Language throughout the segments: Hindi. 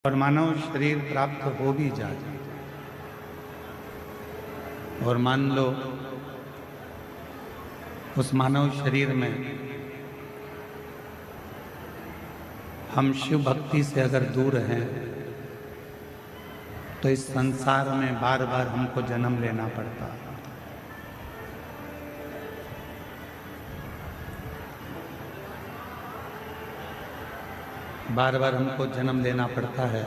और मानव शरीर प्राप्त हो भी जाए और मान लो उस मानव शरीर में हम शिव भक्ति से अगर दूर हैं तो इस संसार में बार बार हमको जन्म लेना पड़ता है। बार बार हमको जन्म लेना पड़ता है।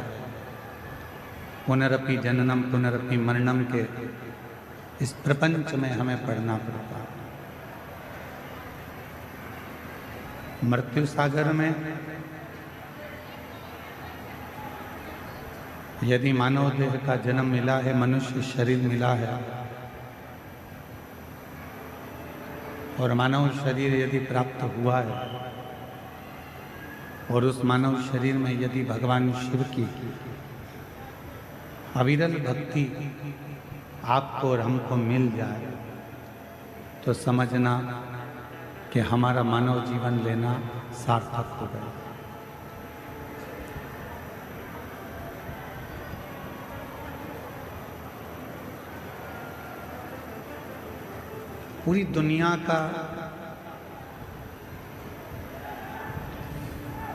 पुनरपि जननम पुनरपि मरणम के इस प्रपंच में हमें पढ़ना पड़ता है। मृत्यु सागर में यदि मानव देह का जन्म मिला है, मनुष्य शरीर मिला है और मानव शरीर यदि प्राप्त हुआ है और उस मानव शरीर में यदि भगवान शिव की अविरल भक्ति आपको और हमको मिल जाए तो समझना कि हमारा मानव जीवन लेना सार्थक हो गया। पूरी दुनिया का,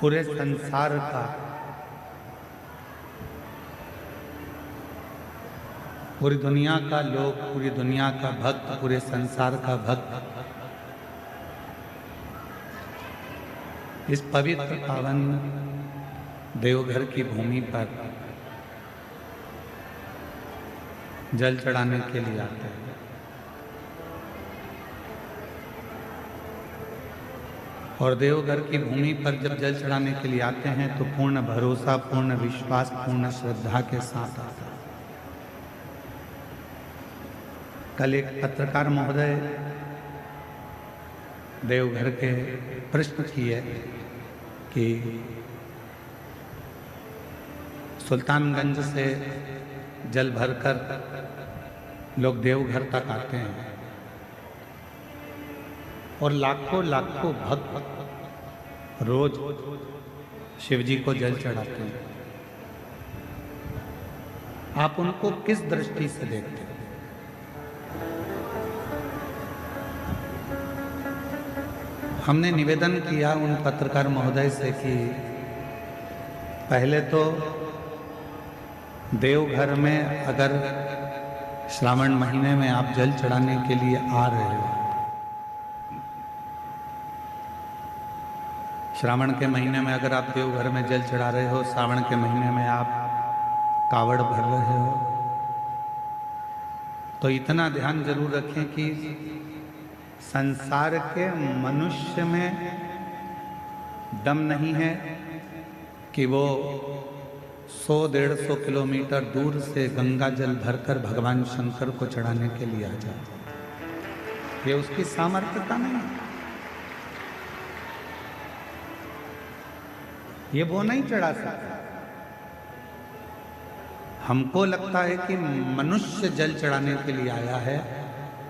पूरे संसार का, पूरी दुनिया का लोग, पूरी दुनिया का भक्त, पूरे संसार का भक्त इस पवित्र पावन देवघर की भूमि पर जल चढ़ाने के लिए आते हैं। और देवघर की भूमि पर जब जल चढ़ाने के लिए आते हैं तो पूर्ण भरोसा, पूर्ण विश्वास, पूर्ण श्रद्धा के साथ आते हैं। कल एक पत्रकार महोदय देवघर के प्रश्न किए कि सुल्तानगंज से जल भरकर लोग देवघर तक आते हैं और लाखों लाखों भक्त रोज शिव जी को जल चढ़ाते हैं। आप उनको किस दृष्टि से देखते हैं? हमने निवेदन किया उन पत्रकार महोदय से कि पहले तो देवघर में अगर श्रावण महीने में आप जल चढ़ाने के लिए आ रहे हो, श्रावण के महीने में अगर आप देवघर में जल चढ़ा रहे हो, श्रावण के महीने में आप कावड़ भर रहे हो, तो इतना ध्यान जरूर रखें कि संसार के मनुष्य में दम नहीं है कि वो 100-150 किलोमीटर दूर से गंगा जल भरकर भगवान शंकर को चढ़ाने के लिए आ जाए। ये उसकी सामर्थ्यता नहीं है। ये वो नहीं चढ़ा सकता। हमको लगता है कि मनुष्य जल चढ़ाने के लिए आया है,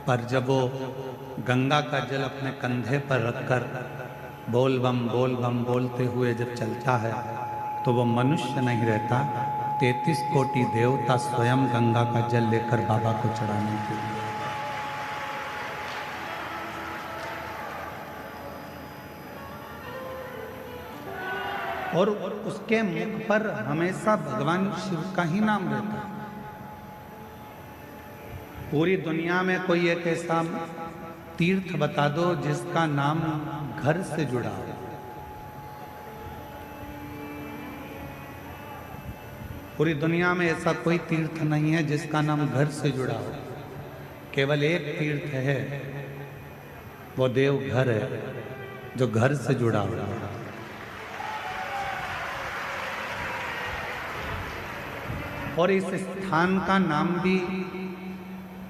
पर जब वो गंगा का जल अपने कंधे पर रखकर बोल बम बोलते हुए जब चलता है तो वो मनुष्य नहीं रहता, 33 कोटि देवता स्वयं गंगा का जल लेकर बाबा को चढ़ाने के लिए। और उसके मुख पर हमेशा भगवान शिव का ही नाम रहता है। पूरी दुनिया में कोई एक ऐसा तीर्थ बता दो जिसका नाम घर से जुड़ा हो। पूरी दुनिया में ऐसा कोई तीर्थ नहीं है जिसका नाम घर से जुड़ा हो। केवल एक तीर्थ है, वो देवघर है, जो घर से जुड़ा हुआ है। और इस स्थान का नाम भी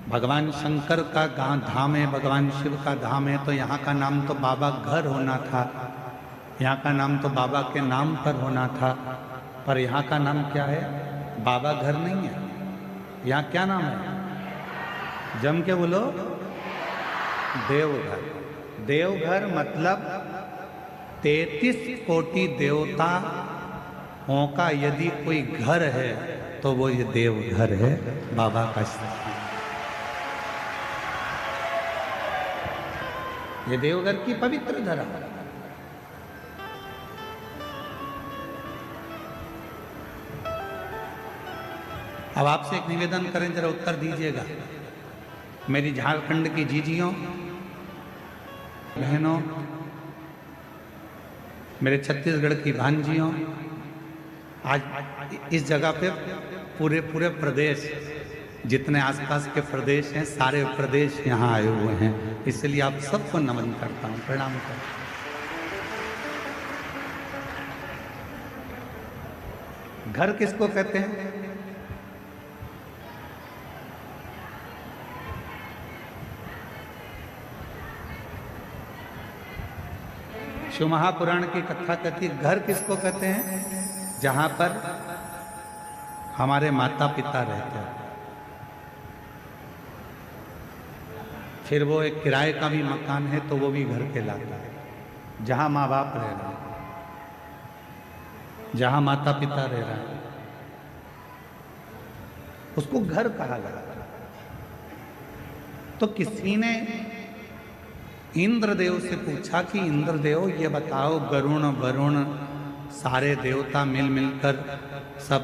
भगवान शंकर का धाम है, भगवान शिव का धाम है, तो यहाँ का नाम तो बाबा घर होना था, यहाँ का नाम तो बाबा के नाम पर होना था, पर यहाँ का नाम क्या है? बाबा घर नहीं है। यहाँ क्या नाम है? जम के बोलो, देवघर। देवघर मतलब 33 कोटि देवता का यदि कोई घर है तो वो ये देवघर है, बाबा का स्थान। ये देवघर की पवित्र धरा। अब आपसे एक निवेदन करें, जरा उत्तर दीजिएगा। मेरी झारखंड की जीजियों, बहनों, मेरे छत्तीसगढ़ की भांजियों, आज इस जगह पे पूरे प्रदेश, जितने आसपास के प्रदेश हैं, सारे प्रदेश यहाँ आए हुए हैं, इसलिए आप सबको नमन करता हूँ, प्रणाम करता हूँ। घर किसको कहते हैं? शिव महापुराण की कथा कहती है, घर किसको कहते हैं? जहां पर हमारे माता पिता रहते हैं। फिर वो एक किराए का भी मकान है तो वो भी घर कहलाता है। जहां माँ बाप रह रहे हैं, जहां माता पिता रह रहे हैं, उसको घर कहा जाता है। तो किसी ने इंद्रदेव से पूछा कि इंद्रदेव ये बताओ, गरुण वरुण सारे देवता मिलकर सब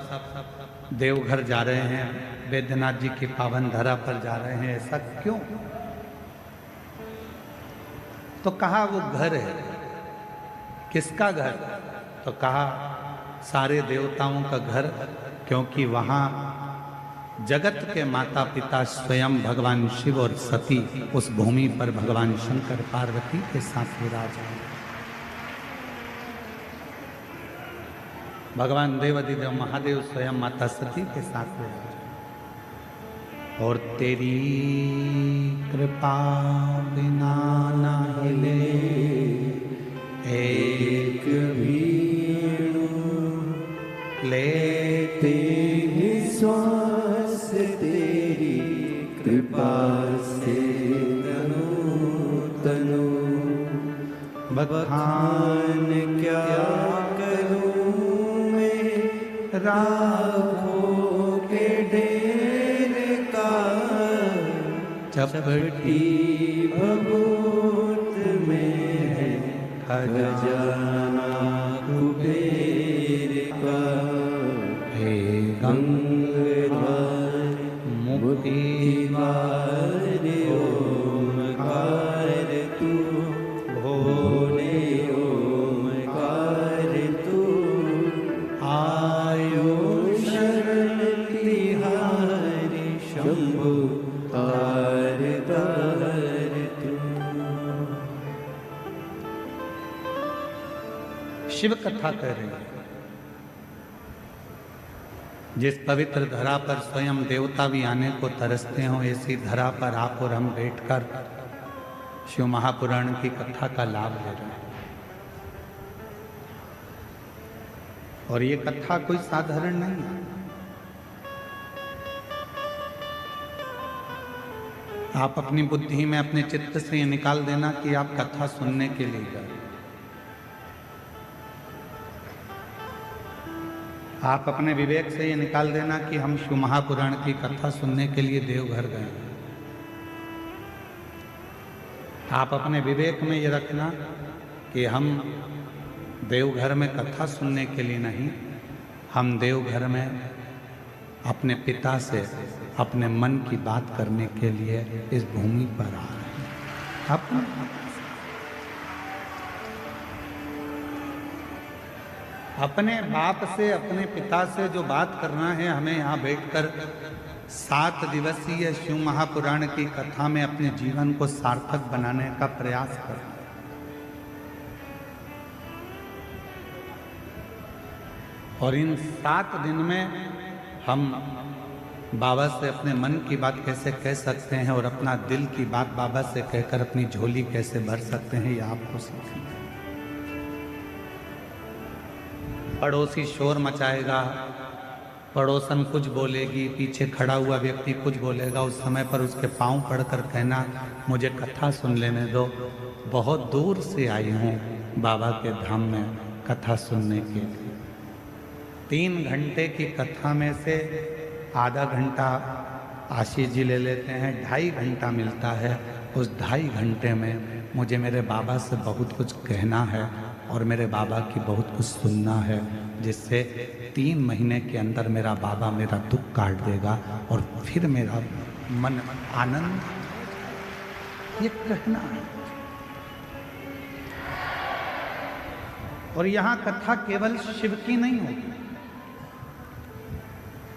देवघर जा रहे हैं, वैद्यनाथ जी की पावन धरा पर जा रहे हैं, ऐसा क्यों? तो कहा वो घर है। किसका घर? तो कहा सारे देवताओं का घर, क्योंकि वहां जगत के माता पिता स्वयं भगवान शिव और सती उस भूमि पर भगवान शंकर पार्वती के साथ विराजमान। भगवान देवाधिदेव महादेव स्वयं माता सती के साथ विराजमान। और तेरी कृपा बिना ना हिले एक भी लेते श्वास तेरी कृपा से तनु बखान क्या करूं मैं राहों के ढेर का, चपटी भभूत में है खजाना कुबेर का। हे गंगाधर मुक्तिद्वार ओमकार तू, भोले ओमकार तू, आयो शरण तिहारी शंभु तार तार तू। शिव कथा कह रही है। जिस पवित्र धरा पर स्वयं देवता भी आने को तरसते हो, ऐसी धरा पर आप और हम बैठकर शिव महापुराण की कथा का लाभ ले रहे हैं। और ये कथा कोई साधारण नहीं है। आप अपनी बुद्धि में, अपने चित्त से ये निकाल देना कि आप कथा सुनने के लिए गए। आप अपने विवेक से ये निकाल देना कि हम शिव महापुराण की कथा सुनने के लिए देवघर गए। आप अपने विवेक में ये रखना कि हम देवघर में कथा सुनने के लिए नहीं, हम देवघर में अपने पिता से अपने मन की बात करने के लिए इस भूमि पर आ रहे हैं। अपने बाप से, अपने पिता से जो बात करना है, हमें यहाँ बैठकर 7 दिवसीय शिव महापुराण की कथा में अपने जीवन को सार्थक बनाने का प्रयास करना। और इन 7 दिन में हम बाबा से अपने मन की बात कैसे कह सकते हैं और अपना दिल की बात बाबा से कहकर अपनी झोली कैसे भर सकते हैं, यह आपको सीखना। पड़ोसी शोर मचाएगा, पड़ोसन कुछ बोलेगी, पीछे खड़ा हुआ व्यक्ति कुछ बोलेगा, उस समय पर उसके पांव पड़कर कहना मुझे कथा सुन लेने दो, बहुत दूर से आई हूँ बाबा के धाम में कथा सुनने के लिए। 3 घंटे की कथा में से आधा घंटा आशीष जी ले लेते हैं, 2.5 घंटा मिलता है। उस 2.5 घंटे में मुझे मेरे बाबा से बहुत कुछ कहना है और मेरे बाबा की बहुत कुछ सुनना है, जिससे 3 महीने के अंदर मेरा बाबा मेरा दुख काट देगा और फिर मेरा मन आनंद, ये कहना है। और यहाँ कथा केवल शिव की नहीं होगी,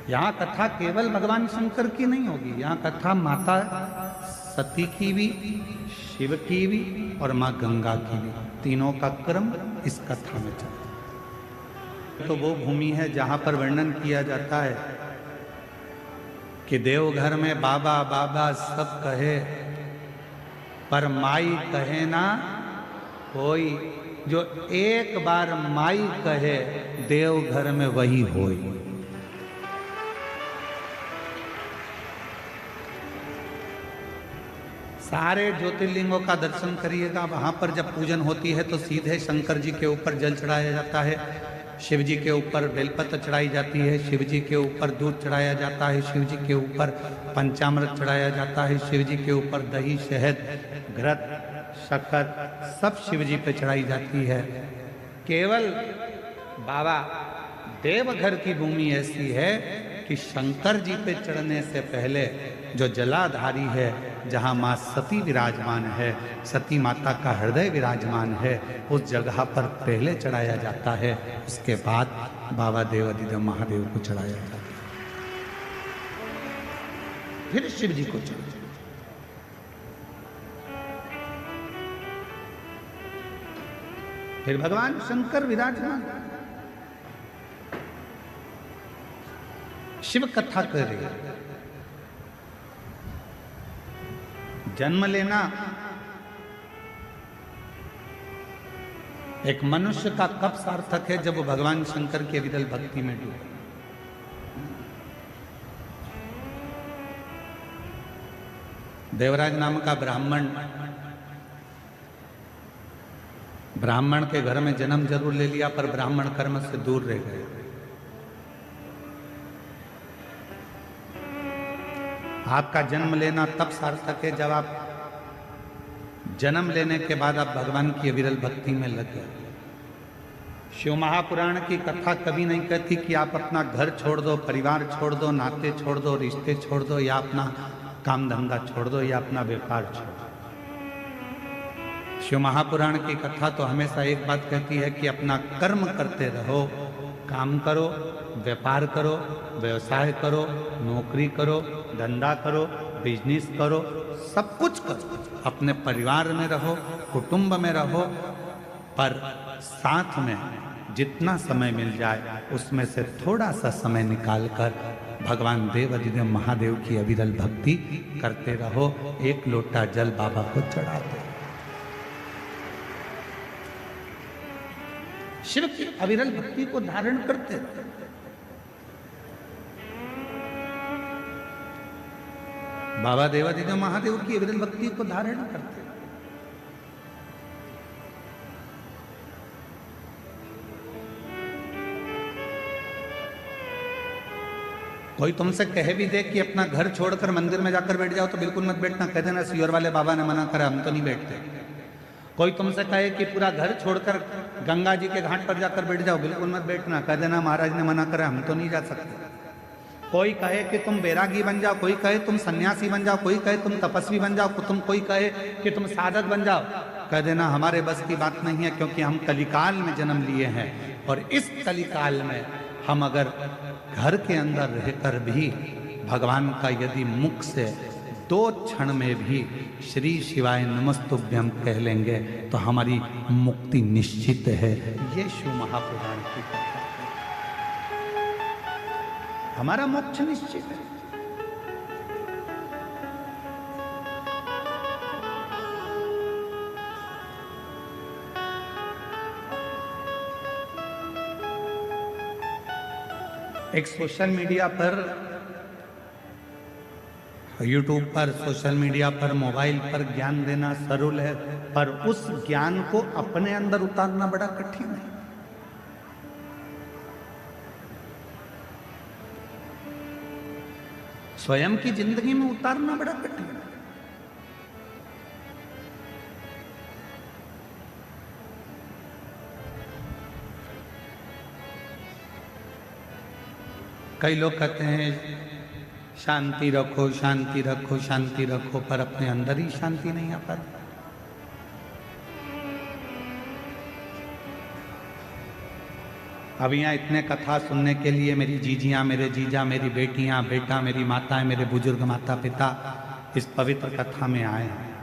यहाँ कथा केवल भगवान शंकर की नहीं होगी, यहाँ कथा माता सती की भी, शिव की भी और माँ गंगा की भी, तीनों का क्रम इस कथा में चलता है। तो वो भूमि है जहाँ पर वर्णन किया जाता है कि देवघर में बाबा बाबा सब कहे पर माई कहे ना कोई, जो एक बार माई कहे देवघर में वही होई। सारे ज्योतिर्लिंगों का दर्शन करिएगा, वहां पर जब पूजन होती है तो सीधे शंकर जी के ऊपर जल चढ़ाया जाता है, शिव जी के ऊपर बेलपत्र चढ़ाई जाती है, शिव जी के ऊपर दूध चढ़ाया जाता है, शिव जी के ऊपर पंचामृत चढ़ाया जाता है, शिव जी के ऊपर दही शहद घृत शक्कर सब शिव जी पे चढ़ाई जाती है। केवल बाबा देवघर की भूमि ऐसी है कि शंकर जी पे चढ़ने से पहले जो जलाधारी है, जहाँ माँ सती विराजमान है, सती माता का हृदय विराजमान है, उस जगह पर पहले चढ़ाया जाता है, उसके बाद बाबा देवाधिदेव महादेव को चढ़ाया जाता है, फिर शिव जी को चढ़ाया। फिर भगवान शंकर विराजमान। शिव कथा कर रही है। जन्म लेना एक मनुष्य का कब सार्थक है, जब वो भगवान शंकर के विरल भक्ति में डूबे। देवराज नाम का ब्राह्मण के घर में जन्म जरूर ले लिया, पर ब्राह्मण कर्म से दूर रह गए। आपका जन्म लेना तब सार्थक है जब आप जन्म लेने के बाद आप भगवान की विरल भक्ति में लगे। शिव महापुराण की कथा कभी नहीं कहती कि आप अपना घर छोड़ दो, परिवार छोड़ दो, नाते छोड़ दो, रिश्ते छोड़ दो, या अपना काम धंधा छोड़ दो, या अपना व्यापार छोड़ दो। शिव महापुराण की कथा तो हमेशा एक बात कहती है कि अपना कर्म करते रहो, काम करो, व्यापार करो, व्यवसाय करो, नौकरी करो, धंधा करो, बिजनेस करो, सब कुछ करो, अपने परिवार में रहो, कुटुंब में रहो, पर साथ में जितना समय मिल जाए उसमें से थोड़ा सा समय निकालकर भगवान देवाधिदेव महादेव की अविरल भक्ति करते रहो। एक लोटा जल बाबा को चढ़ा दो। शिव की अविरल भक्ति को धारण करते रहो। बाबा देवाधिदेव महादेव की अविरल भक्ति को धारण करते। कोई तुमसे कहे भी दे कि अपना घर छोड़कर मंदिर में जाकर बैठ जाओ तो बिल्कुल मत बैठना, कह देना सीवर वाले बाबा ने मना करा, हम तो नहीं बैठते। कोई तुमसे कहे कि पूरा घर छोड़कर गंगा जी के घाट पर जाकर बैठ जाओ, बिल्कुल मत बैठना, कह देना महाराज ने मना करा, हम तो नहीं जा सकते। कोई कहे कि तुम बैरागी बन जाओ, कोई कहे तुम सन्यासी बन जाओ, कोई कहे तुम तपस्वी बन जाओ, कोई कहे कि तुम साधक बन जाओ, कह देना हमारे बस की बात नहीं है, क्योंकि हम कलिकाल में जन्म लिए हैं। और इस कलिकाल में हम अगर घर के अंदर रहकर भी भगवान का यदि मुख से 2 क्षण में भी श्री शिवाय नमस्तुभ्यम कह लेंगे तो हमारी मुक्ति निश्चित है। ये शिव महापुराण की कथा, हमारा मोक्ष निश्चित है। एक सोशल मीडिया पर, यूट्यूब पर, सोशल मीडिया पर, मोबाइल पर ज्ञान देना सरल है, पर उस ज्ञान को अपने अंदर उतारना बड़ा कठिन है। स्वयं की जिंदगी में उतारना बड़ा कठिन है। कई लोग कहते हैं शांति रखो, शांति रखो, शांति रखो, पर अपने अंदर ही शांति नहीं आ पाती। अब यहाँ इतने कथा सुनने के लिए मेरी जीजियाँ, मेरे जीजा, मेरी बेटियाँ, बेटा, मेरी माताएं, मेरे बुजुर्ग माता पिता इस पवित्र कथा में आए हैं।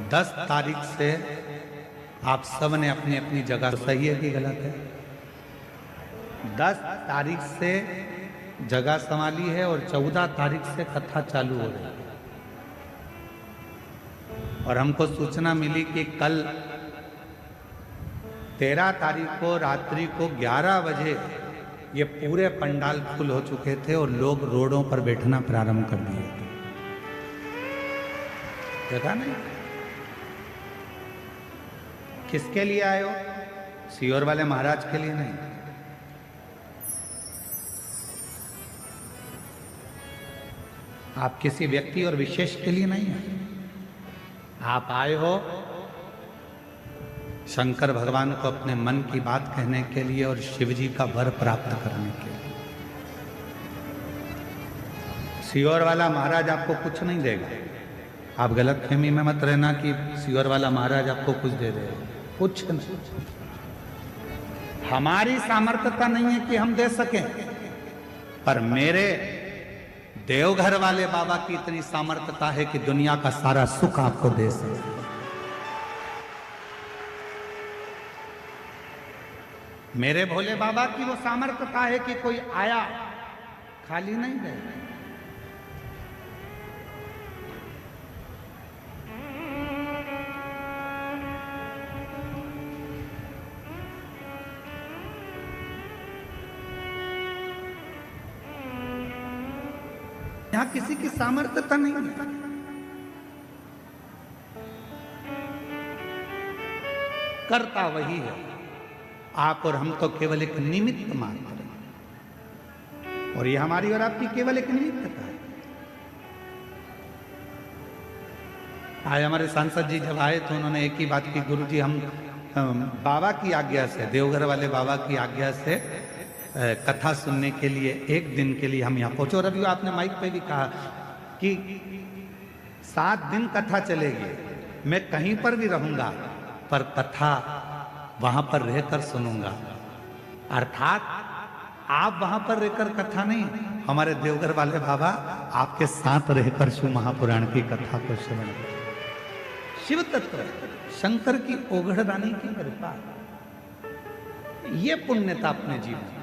10 तारीख से आप सब ने अपनी अपनी जगह, सही है कि गलत है? 10 तारीख से जगह संभाली है और 14 तारीख से कथा चालू हो रही है। और हमको सूचना मिली कि कल 13 तारीख को रात्रि को 11 बजे ये पूरे पंडाल फुल हो चुके थे और लोग रोडों पर बैठना प्रारंभ कर दिए थे। देखा नहीं? किसके लिए आए हो? सीहोर वाले महाराज के लिए नहीं। आप किसी व्यक्ति और विशेष के लिए नहीं है। आप आए हो शंकर भगवान को अपने मन की बात कहने के लिए और शिव जी का वर प्राप्त करने के लिए। सीहोर वाला महाराज आपको कुछ नहीं देगा। आप गलतफहमी में मत रहना कि सीहोर वाला महाराज आपको कुछ दे देगा, कुछ नहीं। हमारी सामर्थ्यता नहीं है कि हम दे सकें, पर मेरे देवघर वाले बाबा की इतनी सामर्थ्यता है कि दुनिया का सारा सुख आपको दे सके। मेरे भोले बाबा की वो सामर्थ्यता है कि कोई आया खाली नहीं गए। यहां किसी की सामर्थ्यता नहीं है। करता वही है। आप और हम तो केवल एक निमित्त मात्र हैं। और ये हमारी और आपकी केवल एक निमित्तता है। आज हमारे सांसद जी जब आए तो उन्होंने एक ही बात की, गुरुजी हम बाबा की आज्ञा से, देवघर वाले बाबा की आज्ञा से कथा सुनने के लिए एक दिन के लिए हम यहाँ पहुंचे। और अभी आपने माइक पे भी कहा कि 7 दिन कथा चलेगी, मैं कहीं पर भी रहूंगा पर कथा वहां पर रहकर सुनूंगा। अर्थात आप वहां पर रहकर कथा नहीं, हमारे देवघर वाले बाबा आपके साथ रहकर शिव महापुराण की कथा को श्रवण। शिव तत्व शंकर की ओघड़ रानी की कृपा, ये पुण्यता अपने जीवन